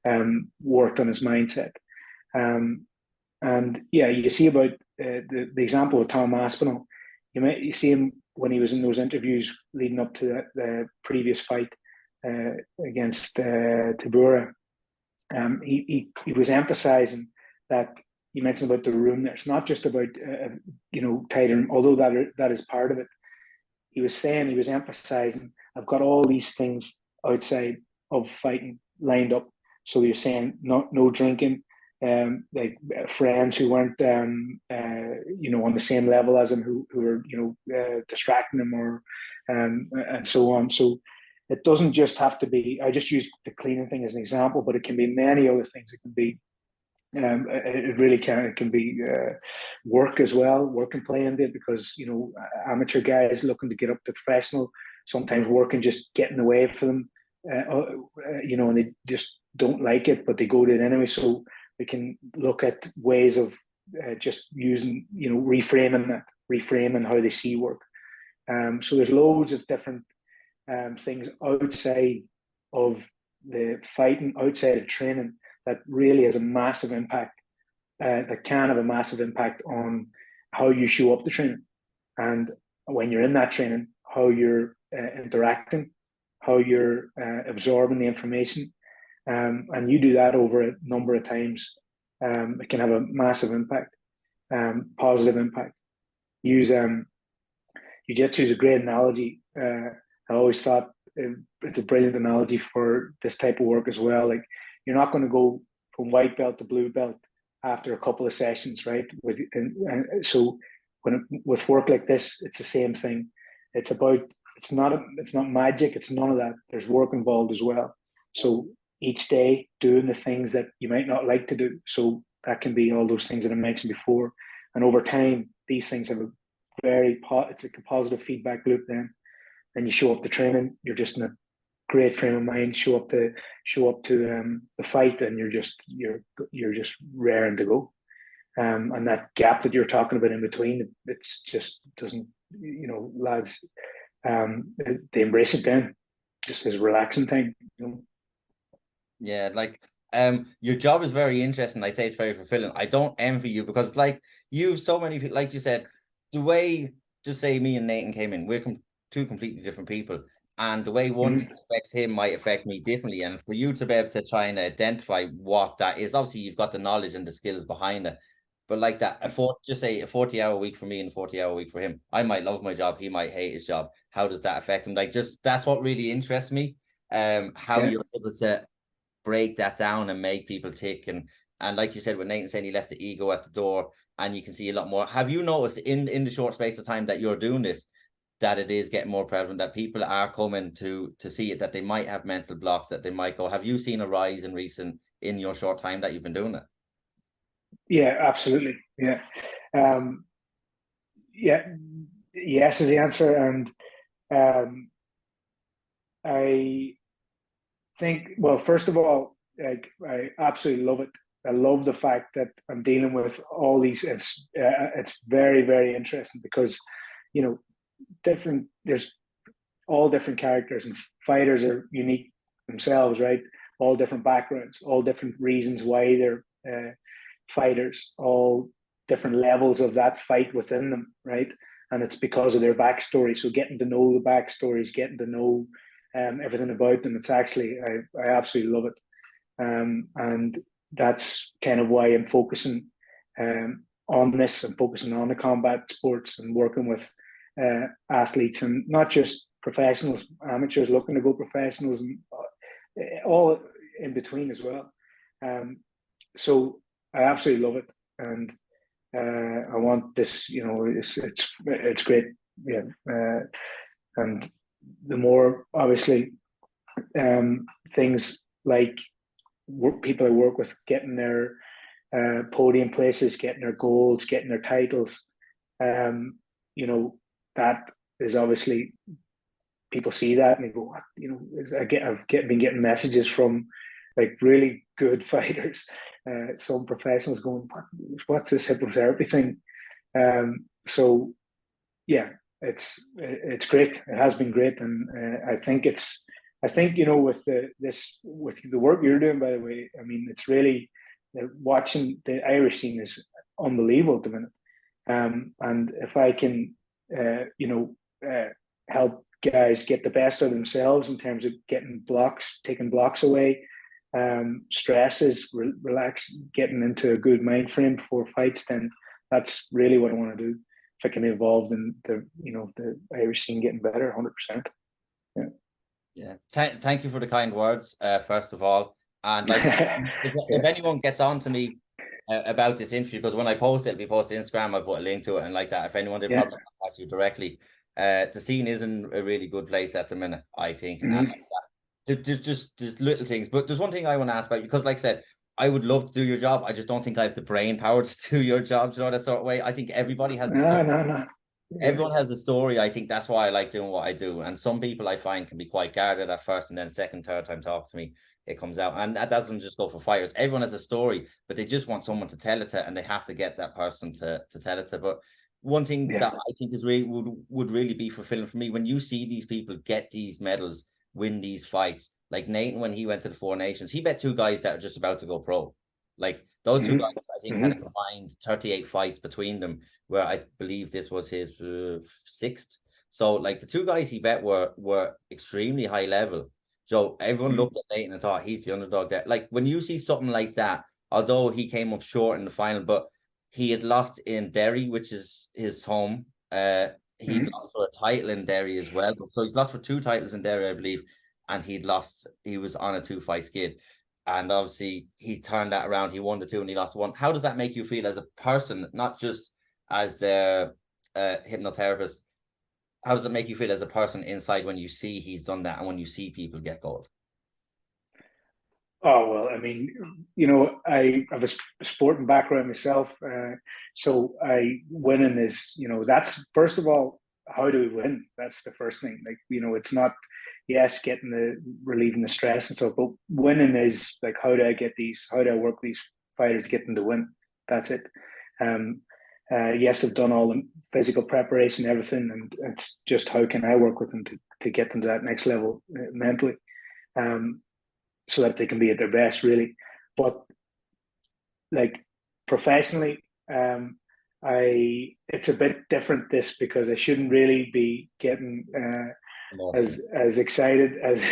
and worked on his mindset. And yeah, you see about the example of Tom Aspinall. You see him when he was in those interviews leading up to the previous fight against Tabura. He was emphasizing that you mentioned about the room there. It's not just about tighter room, although that is part of it. He was emphasizing, I've got all these things outside of fighting lined up. So you're saying no drinking, like friends who weren't on the same level as him, who were distracting him, or and so on. So it doesn't just have to be. I just use the cleaning thing as an example, but it can be many other things. It can be. It really can. It can be work as well, work and play in it, because amateur guys looking to get up to professional, sometimes work and just getting away for them, and they just don't like it, but they go to it anyway. So we can look at ways of just using, reframing how they see work. So there's loads of different things outside of the fighting, outside of training, that really has a massive impact, that can have a massive impact on how you show up to training. And when you're in that training, how you're interacting, how you're absorbing the information. And you do that over a number of times, it can have a massive impact, positive impact. Use jiu-jitsu is a great analogy. I always thought it's a brilliant analogy for this type of work as well. Like, you're not going to go from white belt to blue belt after a couple of sessions, right? So with work like this, it's the same thing. it's about, it's not magic. It's none of that. There's work involved as well. So each day doing the things that you might not like to do. So that can be all those things that I mentioned before. And over time, these things have a it's a positive feedback loop then you show up to training, you're just in a great frame of mind, show up to the fight, and you're just raring to go. And that gap that you're talking about in between, it's just doesn't, lads, they embrace it then, just as a relaxing thing. Yeah, like your job is very interesting. I say it's very fulfilling. I don't envy you because like you've so many people, like you said, the way, just say me and Nathan came in, we're two completely different people. And the way one thing affects him might affect me differently. And for you to be able to try and identify what that is, obviously you've got the knowledge and the skills behind it. But like that, just say a 40-hour week for me and a 40-hour week for him. I might love my job, he might hate his job. How does that affect him? Like, just that's what really interests me. How Yeah. you're able to break that down and make people tick. And like you said, with Nathan saying he left the ego at the door, and you can see a lot more. Have you noticed in the short space of time that you're doing this, that it is getting more prevalent, that people are coming to see it, that they might have mental blocks, that they might go? Have you seen a rise in your short time that you've been doing it? Yeah, absolutely. Yeah. Yeah. Yes is the answer. And I think, well, first of all, like, I absolutely love it. I love the fact that I'm dealing with all these. It's very, very interesting because, there's all different characters, and fighters are unique themselves, right? All different backgrounds, all different reasons why they're fighters, all different levels of that fight within them, right? And it's because of their backstory. So getting to know the backstories, getting to know everything about them, it's actually, I absolutely love it. And that's kind of why I'm focusing on this and focusing on the combat sports and working with athletes, and not just professionals, amateurs looking to go professionals, and all in between as well. So I absolutely love it, and I want this. It's great. Yeah, and the more obviously things like people I work with getting their podium places, getting their goals, getting their titles. That is obviously, people see that and they go, what? Been getting messages from like really good fighters, some professionals going, what's this hypnotherapy thing? So yeah, it's great. It has been great, and I think with the work you're doing, by the way, I mean, it's really watching the Irish scene is unbelievable at the minute. And if I can, help guys get the best of themselves in terms of taking blocks away, stresses, relax, getting into a good mind frame for fights, then that's really what I want to do. If I can be involved in the Irish scene getting better, 100%. Yeah. Yeah. Thank you for the kind words, first of all. And like, if anyone gets on to me about this interview, because when I post it, we post it Instagram, I put a link to it and like that. If anyone did probably contact you directly, the scene is in a really good place at the minute, I think. And like that, there's just little things. But there's one thing I want to ask about you, because like I said, I would love to do your job. I just don't think I have the brain power to do your job, that sort of way. I think everybody has the stuff. No. Everyone has a story. I think that's why I like doing what I do. And some people I find can be quite guarded at first, and then second, third time talk to me, it comes out. And that doesn't just go for fighters. Everyone has a story, but they just want someone to tell it to, and they have to get that person to tell it to. But one thing that I think is really would really be fulfilling for me, when you see these people get these medals, win these fights, like Nathan, when he went to the Four Nations, he bet two guys that are just about to go pro. Like those two guys, I think, had a combined 38 fights between them, where I believe this was his sixth. So like the two guys he bet were extremely high level. So everyone looked at Nathan and thought he's the underdog there. Like when you see something like that, although he came up short in the final, but he had lost in Derry, which is his home. He lost for a title in Derry as well. So he's lost for two titles in Derry, I believe. And he was on a 2-fight skid. And obviously he turned that around. He won the 2 and he lost 1. How does that make you feel as a person, not just as their hypnotherapist? how does it make you feel as a person inside when you see he's done that and when you see people get gold? Oh well, I mean, I have a sporting background myself, so I winning is, that's first of all, how do we win? That's the first thing. Like, it's not, yes, getting the relieving the stress and stuff, but winning is like, how do I get these? How do I work these fighters to get them to win? That's it. Um, yes, I've done all the physical preparation, everything, and it's just how can I work with them to get them to that next level mentally. Um, so that they can be at their best, really. But like professionally, I it's a bit different this because I shouldn't really be getting as excited as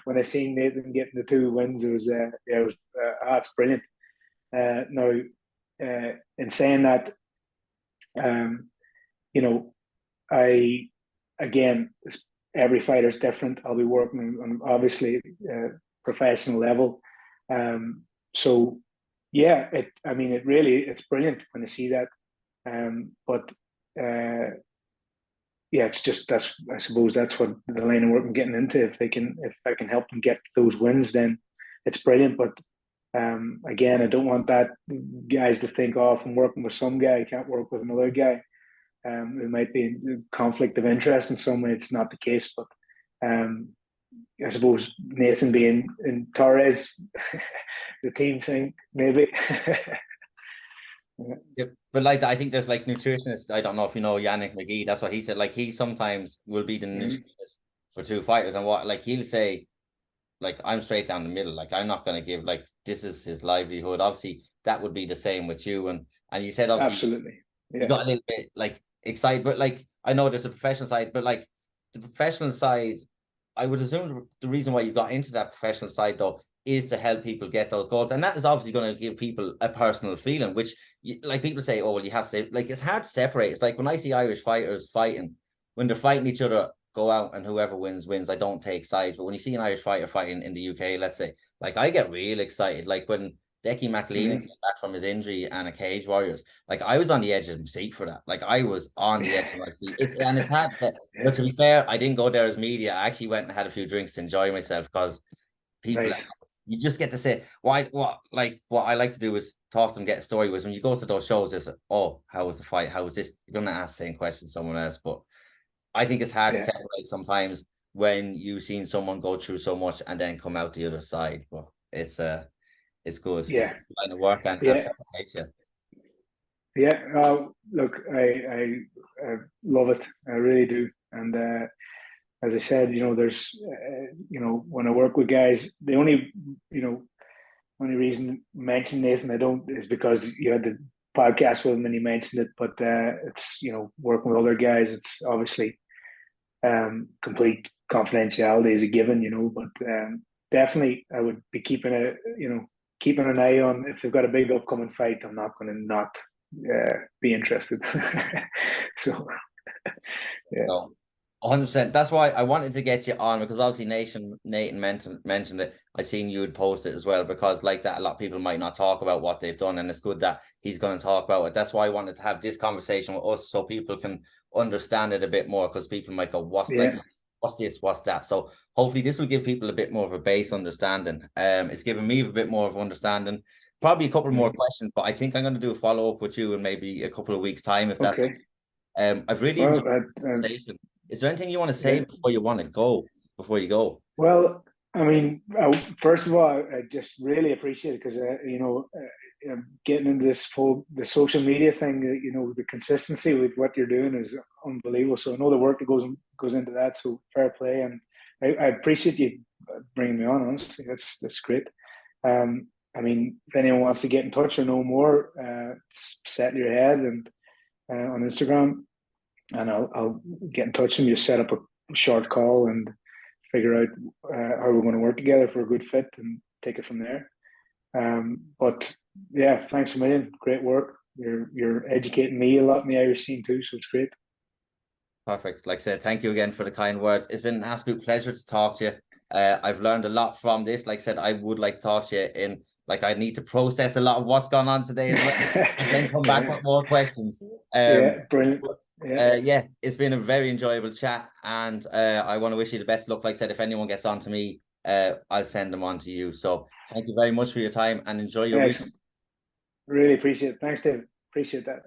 when I seen Nathan getting the 2 wins. It was it's brilliant. Now, in saying that, um, you know, I again, every fighter's different. I'll be working on obviously professional level. So yeah, I mean, it's brilliant when I see that. But yeah, it's just I suppose that's what the line of work I'm getting into. If I can help them get those wins, then it's brilliant. But again, I don't want that guys to think, oh, if I'm working with some guy, I can't work with another guy. It might be a conflict of interest in some way. It's not the case, but um, I suppose Nathan being in Torres, the team thing, maybe. Yeah, but like I think there's like nutritionists. I don't know if you know Yannick McGee. That's what he said. Like he sometimes will be the nutritionist for two fighters, and what like he'll say, like I'm straight down the middle. Like I'm not gonna give like this is his livelihood. Obviously, that would be the same with you. And you said obviously Absolutely. you Yeah. got a little bit like excited, but like I know there's a professional side, but like the professional side, I would assume the reason why you got into that professional side though is to help people get those goals, and that is obviously going to give people a personal feeling. Which, like people say, oh well, you have to say like it's hard to separate. It's like when I see Irish fighters fighting, when they're fighting each other, go out and whoever wins wins. I don't take sides, but when you see an Irish fighter fighting in the UK, let's say, like I get real excited. Like when Decky McLean came back from his injury and a Cage Warriors. Like I was on the edge of my seat for that. Like I was on the edge of my seat. It's hard to say. Yeah. But to be fair, I didn't go there as media. I actually went and had a few drinks to enjoy myself because people Nice. you just get to say what I like to do is talk to them, get a story with when you go to those shows, it's oh, how was the fight? How was this? You're gonna ask the same question to someone else. But I think it's hard to Yeah. separate sometimes when you've seen someone go through so much and then come out the other side. But it's good. It's Yeah. a line of work and Yeah. fair play to you. Yeah. Look, I love it. I really do. And as I said, there's, when I work with guys, the only reason I mention Nathan I don't is because you had the podcast with him and he mentioned it. But it's working with other guys. It's obviously complete confidentiality is a given, But definitely, I would be keeping an eye on if they've got a big upcoming fight. I'm not going to not be interested. So yeah. So 100%. That's why I wanted to get you on because obviously Nathan mentioned it. I seen you would post it as well because like that, a lot of people might not talk about what they've done, and it's good that he's going to talk about it. That's why I wanted to have this conversation with us so people can understand it a bit more because people might go, Yeah. what's this, what's that? So hopefully this will give people a bit more of a base understanding. It's given me a bit more of understanding. Probably a couple more questions, but I think I'm going to do a follow up with you in maybe a couple of weeks' time if that's Okay. I've really Well, enjoyed the conversation. Is there anything you want to say yeah. before you want to go? Before you go? Well, I mean, first of all, I just really appreciate it because getting into the social media thing, the consistency with what you're doing is unbelievable. So I know the work that goes into that. So fair play, and I appreciate you bringing me on. Honestly, that's great. I mean, if anyone wants to get in touch or know more, set your head and on Instagram, and I'll get in touch and just set up a short call and figure out how we're going to work together for a good fit and take it from there. But yeah, thanks a million. Great work. You're educating me a lot in the Irish scene too, so it's great. Perfect. Like I said, thank you again for the kind words. It's been an absolute pleasure to talk to you. I've learned a lot from this. Like I said, I would like to talk to you in like I need to process a lot of what's gone on today as well, and then come back Yeah, with more questions. yeah, brilliant. Yeah, it's been a very enjoyable chat, and I want to wish you the best luck. Like I said, if anyone gets on to me, I'll send them on to you. So thank you very much for your time and enjoy your week. Excellent. Really appreciate it. Thanks, David. Appreciate that.